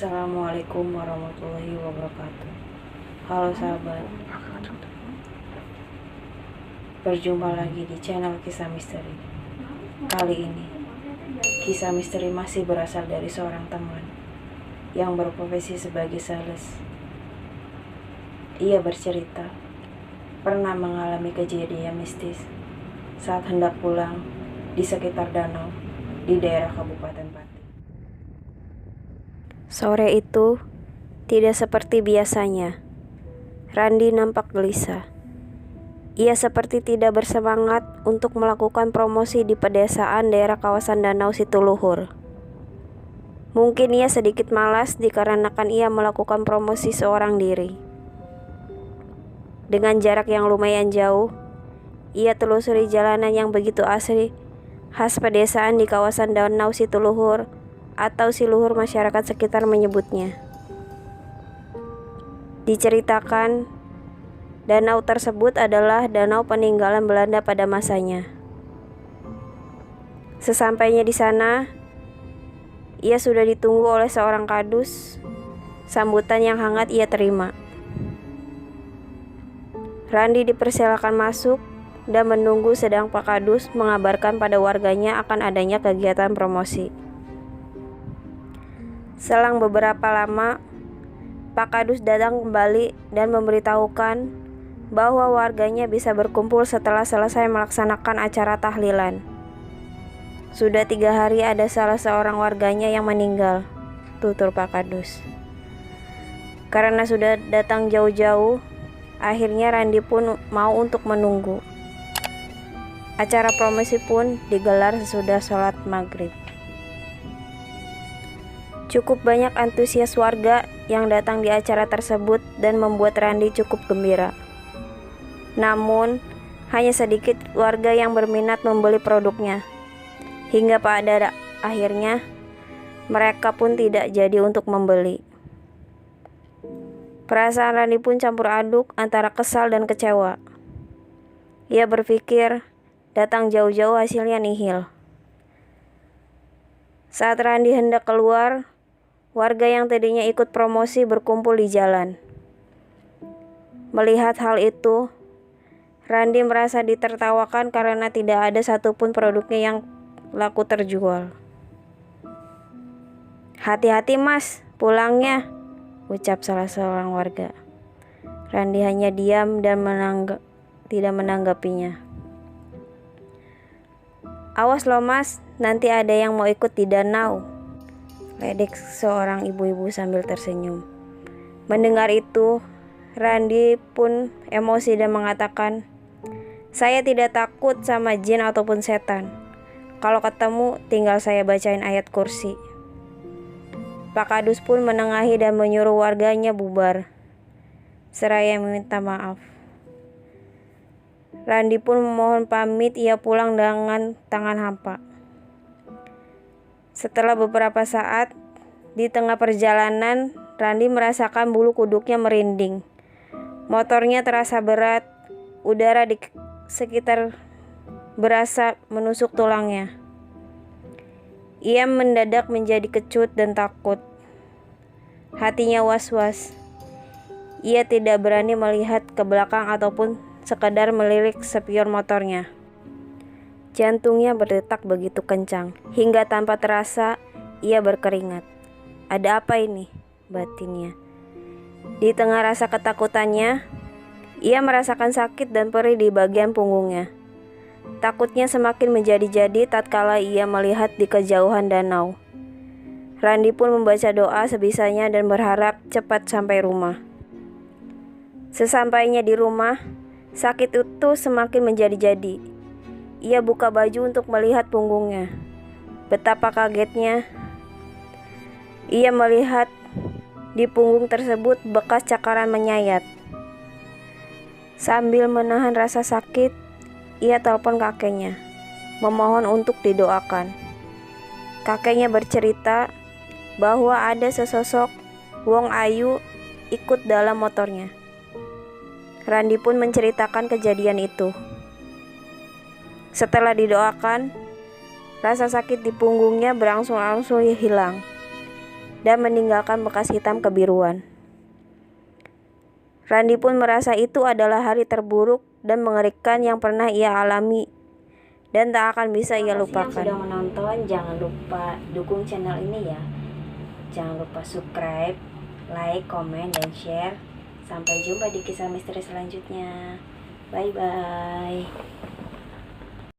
Assalamualaikum warahmatullahi wabarakatuh. Halo sahabat, berjumpa lagi di channel Kisah Misteri. Kali ini, kisah misteri masih berasal dari seorang teman yang berprofesi sebagai sales. Ia bercerita pernah mengalami kejadian mistis saat hendak pulang di sekitar danau di daerah Kabupaten Pati. Sore itu tidak seperti biasanya. Randi nampak gelisah. Ia seperti tidak bersemangat untuk melakukan promosi di pedesaan daerah kawasan Danau Situluhur. Mungkin ia sedikit malas dikarenakan ia melakukan promosi seorang diri. Dengan jarak yang lumayan jauh, ia telusuri jalanan yang begitu asri khas pedesaan di kawasan Danau Situluhur atau Siluhur masyarakat sekitar menyebutnya. Diceritakan, danau tersebut adalah danau peninggalan Belanda pada masanya. Sesampainya di sana, ia sudah ditunggu oleh seorang kadus. Sambutan yang hangat ia terima. Randi dipersilakan masuk dan menunggu sedang Pak Kadus mengabarkan pada warganya akan adanya kegiatan promosi. Selang beberapa lama, Pak Kadus datang kembali dan memberitahukan bahwa warganya bisa berkumpul setelah selesai melaksanakan acara tahlilan. Sudah 3 hari ada salah seorang warganya yang meninggal, tutur Pak Kadus. Karena sudah datang jauh-jauh, akhirnya Randi pun mau untuk menunggu. Acara promosi pun digelar sesudah sholat maghrib. Cukup banyak antusias warga yang datang di acara tersebut dan membuat Randi cukup gembira. Namun, hanya sedikit warga yang berminat membeli produknya. Hingga pada akhirnya, mereka pun tidak jadi untuk membeli. Perasaan Randi pun campur aduk antara kesal dan kecewa. Ia berpikir, datang jauh-jauh hasilnya nihil. Saat Randi hendak keluar, warga yang tadinya ikut promosi berkumpul di jalan. Melihat hal itu, Randi merasa ditertawakan karena tidak ada satupun produknya yang laku terjual. "Hati-hati mas, pulangnya," ucap salah seorang warga. Randi hanya diam dan tidak menanggapinya. "Awas loh mas, nanti ada yang mau ikut di danau," ledek seorang ibu-ibu sambil tersenyum. Mendengar itu, Randi pun emosi dan mengatakan, "Saya tidak takut sama jin ataupun setan. Kalau ketemu, tinggal saya bacain ayat kursi." Pak Kadus pun menengahi dan menyuruh warganya bubar, seraya meminta maaf. Randi pun memohon pamit, ia pulang dengan tangan hampa. Setelah beberapa saat, di tengah perjalanan, Randi merasakan bulu kuduknya merinding. Motornya terasa berat, udara di sekitar berasa menusuk tulangnya. Ia mendadak menjadi kecut dan takut. Hatinya was-was. Ia tidak berani melihat ke belakang ataupun sekadar melirik spion motornya. Jantungnya berdetak begitu kencang, hingga tanpa terasa ia berkeringat. "Ada apa ini?" batinnya. Di tengah rasa ketakutannya, ia merasakan sakit dan perih di bagian punggungnya. Takutnya semakin menjadi-jadi tatkala ia melihat di kejauhan danau. Randi pun membaca doa sebisanya dan berharap cepat sampai rumah. Sesampainya di rumah, sakit itu semakin menjadi-jadi. Ia buka baju untuk melihat punggungnya. Betapa kagetnya. Ia melihat di punggung tersebut bekas cakaran menyayat. Sambil menahan rasa sakit, ia telepon kakeknya, memohon untuk didoakan. Kakeknya bercerita bahwa ada sesosok wong ayu ikut dalam motornya. Randi pun menceritakan kejadian itu. Setelah didoakan, rasa sakit di punggungnya berangsur-angsur hilang. dan meninggalkan bekas hitam kebiruan. Randi pun merasa itu adalah hari terburuk dan mengerikan yang pernah ia alami dan tak akan bisa ia lupakan. Terima kasih yang sudah menonton. Jangan lupa dukung channel ini ya. Jangan lupa subscribe, like, komen, dan share. Sampai jumpa di kisah misteri selanjutnya. Bye bye.